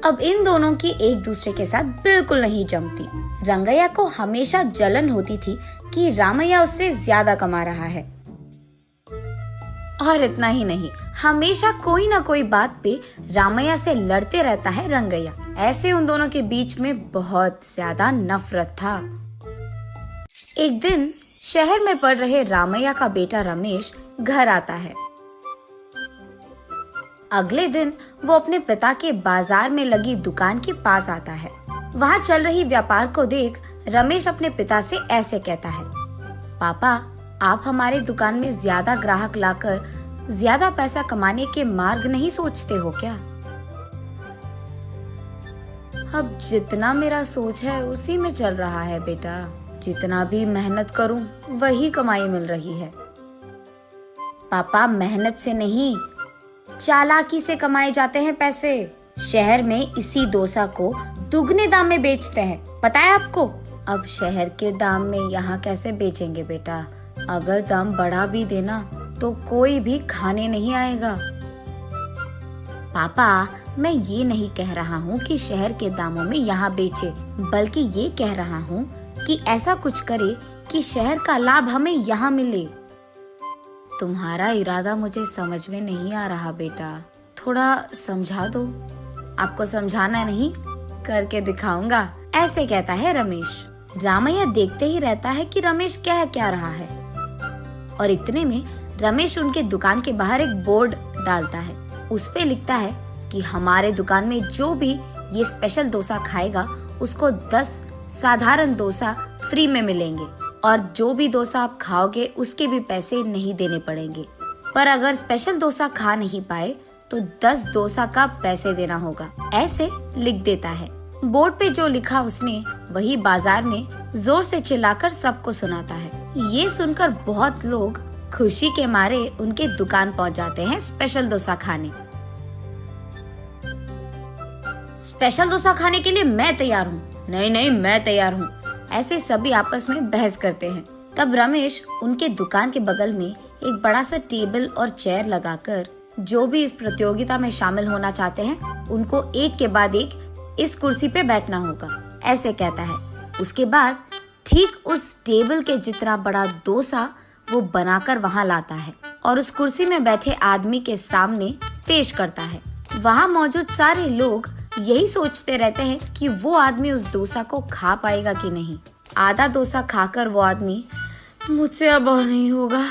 अब इन दोनों की एक दूसरे के साथ बिल्कुल नहीं जमती। रंगैया को हमेशा जलन होती थी कि रामैया उससे ज्यादा कमा रहा है। और इतना ही नहीं, हमेशा कोई ना कोई बात पे रामैया से लड़ते रहता है रंगैया। ऐसे उन दोनों के बीच में बहुत ज्यादा नफरत था। एक दिन शहर में पढ़ रहे रामैया का बेटा रमेश घर आता है। अगले दिन वो अपने पिता के बाजार में लगी दुकान के पास आता है। वहाँ चल रही व्यापार को देख रमेश अपने पिता से ऐसे कहता है, पापा, आप हमारे दुकान में ज्यादा ग्राहक लाकर ज्यादा पैसा कमाने के मार्ग नहीं सोचते हो क्या? अब जितना मेरा सोच है उसी में चल रहा है बेटा। जितना भी मेहनत करूं वही कमाई मिल रही है। पापा, मेहनत से नहीं, चालाकी से कमाए जाते हैं पैसे। शहर में इसी डोसा को दुगने दाम में बेचते हैं, पता है आपको? अब शहर के दाम में यहाँ कैसे बेचेंगे बेटा? अगर दाम बढ़ा भी देना तो कोई भी खाने नहीं आएगा। पापा, मैं ये नहीं कह रहा हूँ कि शहर के दामों में यहाँ बेचे, बल्कि ये कह रहा हूँ कि ऐसा कुछ करे कि शहर का लाभ हमें यहाँ मिले। तुम्हारा इरादा मुझे समझ में नहीं आ रहा बेटा, थोड़ा समझा दो। आपको समझाना नहीं, करके दिखाऊंगा, ऐसे कहता है रमेश। रामैया देखते ही रहता है कि रमेश कह क्या रहा है। और इतने में रमेश उनके दुकान के बाहर एक बोर्ड डालता है। उस पे लिखता है कि हमारे दुकान में जो भी ये स्पेशल डोसा खाएगा उसको 10 साधारण डोसा फ्री में मिलेंगे, और जो भी डोसा आप खाओगे उसके भी पैसे नहीं देने पड़ेंगे। पर अगर स्पेशल डोसा खा नहीं पाए तो 10 डोसा का पैसे देना होगा, ऐसे लिख देता है। बोर्ड पे जो लिखा उसने वही बाजार में जोर से चिल्लाकर सबको सुनाता है। ये सुनकर बहुत लोग खुशी के मारे उनके दुकान पहुंच जाते हैं स्पेशल डोसा खाने। स्पेशल डोसा खाने के लिए मैं तैयार हूँ, नहीं नहीं मैं तैयार हूँ, ऐसे सभी आपस में बहस करते हैं। तब रमेश उनके दुकान के बगल में एक बड़ा सा टेबल और चेयर लगाकर जो भी इस प्रतियोगिता में शामिल होना चाहते हैं उनको एक के बाद एक इस कुर्सी पे बैठना होगा, ऐसे कहता है। उसके बाद ठीक उस टेबल के जितना बड़ा डोसा वो बनाकर वहाँ लाता है और उस कुर्सी में बैठे आदमी के सामने पेश करता है। वहाँ मौजूद सारे लोग यही सोचते रहते हैं कि वो आदमी उस डोसा को खा पाएगा कि नहीं। आधा डोसा खाकर वो आदमी, मुझसे अब नहीं होगा,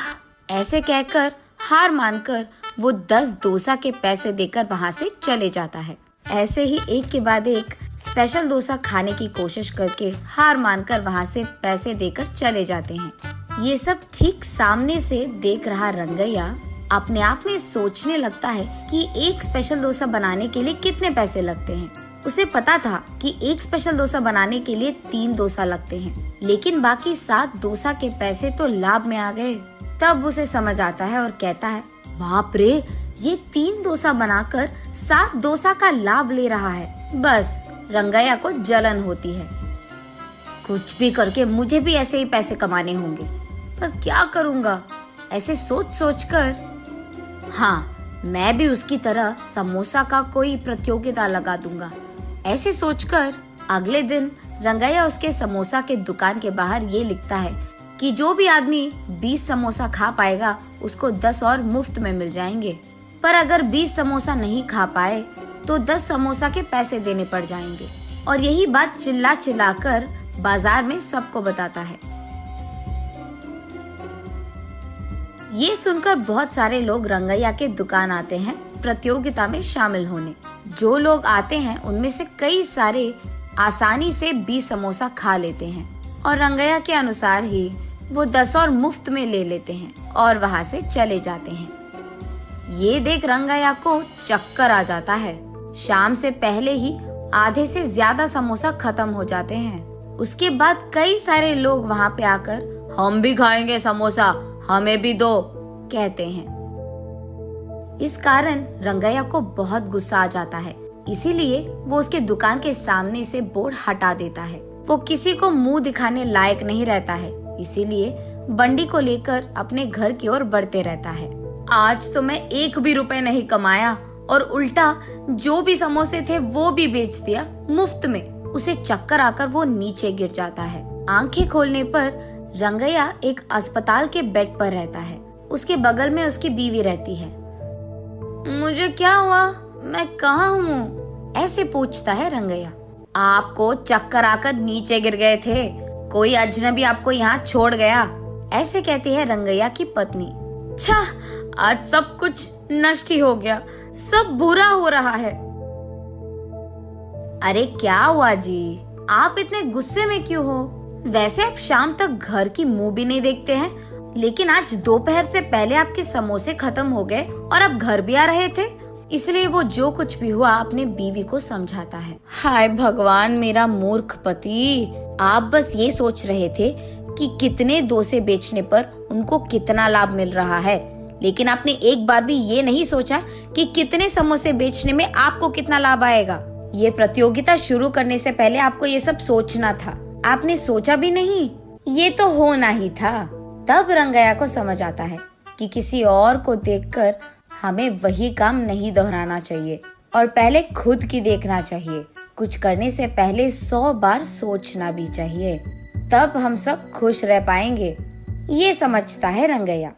ऐसे कहकर हार मानकर वो 10 डोसा के पैसे देकर वहाँ से चले जाता है। ऐसे ही एक के बाद एक स्पेशल डोसा खाने की कोशिश करके हार मानकर वहाँ से पैसे देकर चले जाते हैं। ये सब ठीक सामने से देख रहा रंगैया अपने आप में सोचने लगता है कि एक स्पेशल डोसा बनाने के लिए कितने पैसे लगते हैं। उसे पता था कि एक स्पेशल डोसा बनाने के लिए 3 डोसा लगते हैं, लेकिन बाकी 7 डोसा के पैसे तो लाभ में आ गए। तब उसे समझ आता है और कहता है, बाप रे, ये 3 डोसा बनाकर 7 डोसा का लाभ ले रहा है। बस रंगैया को जलन होती है। कुछ भी करके मुझे भी ऐसे ही पैसे कमाने होंगे, पर क्या करूँगा? ऐसे सोच सोच कर, हाँ, मैं भी उसकी तरह समोसा का कोई प्रतियोगिता लगा दूंगा, ऐसे सोचकर अगले दिन रंगैया उसके समोसा के दुकान के बाहर ये लिखता है कि जो भी आदमी 20 समोसा खा पाएगा उसको 10 और मुफ्त में मिल जाएंगे। पर अगर 20 समोसा नहीं खा पाए तो 10 समोसा के पैसे देने पड़ जाएंगे। और यही बात चिल्ला चिल्ला कर बाजार में सबको बताता है। ये सुनकर बहुत सारे लोग रंगैया के दुकान आते हैं प्रतियोगिता में शामिल होने। जो लोग आते हैं उनमें से कई सारे आसानी से 20 समोसा खा लेते हैं और रंगैया के अनुसार ही वो 10 और मुफ्त में ले लेते हैं और वहाँ से चले जाते हैं। ये देख रंगैया को चक्कर आ जाता है। शाम से पहले ही आधे से ज्यादा समोसा खत्म हो जाते हैं। उसके बाद कई सारे लोग वहाँ पे आकर, हम भी खाएंगे समोसा, हमें भी दो, कहते हैं। इस कारण रंगैया को बहुत गुस्सा आ जाता है, इसीलिए वो उसके दुकान के सामने से बोर्ड हटा देता है। वो किसी को मुंह दिखाने लायक नहीं रहता है, इसीलिए बंडी को लेकर अपने घर की ओर बढ़ते रहता है। आज तो मैं 1 भी रुपए नहीं कमाया और उल्टा जो भी समोसे थे वो भी बेच दिया मुफ्त में। उसे चक्कर आकर वो नीचे गिर जाता है। आंखें खोलने पर रंगैया एक अस्पताल के बेड पर रहता है। उसके बगल में उसकी बीवी रहती है। मुझे क्या हुआ, मैं कहाँ हूँ? ऐसे पूछता है रंगैया। आपको चक्कर आकर नीचे गिर गए थे, कोई अजनबी आपको यहाँ छोड़ गया, ऐसे कहती है रंगैया की पत्नी। छा, आज सब कुछ नष्ट ही हो गया, सब बुरा हो रहा है। अरे क्या हुआ जी, आप इतने गुस्से में क्यों हो? वैसे आप शाम तक घर की मुंह भी नहीं देखते हैं, लेकिन आज दोपहर से पहले आपके समोसे खत्म हो गए और आप घर भी आ रहे थे। इसलिए वो जो कुछ भी हुआ अपने बीवी को समझाता है। हाय भगवान, मेरा मूर्ख पति, आप बस ये सोच रहे थे कि कितने डोसे बेचने पर उनको कितना लाभ मिल रहा है, लेकिन आपने एक बार भी ये नहीं सोचा कि कितने समोसे बेचने में आपको कितना लाभ आएगा। ये प्रतियोगिता शुरू करने से पहले आपको ये सब सोचना था, आपने सोचा भी नहीं, ये तो होना ही था। तब रंगैया को समझ आता है कि किसी और को देखकर हमें वही काम नहीं दोहराना चाहिए और पहले खुद की देखना चाहिए। कुछ करने से पहले 100 बार सोचना भी चाहिए, तब हम सब खुश रह पाएंगे। ये समझता है रंगैया।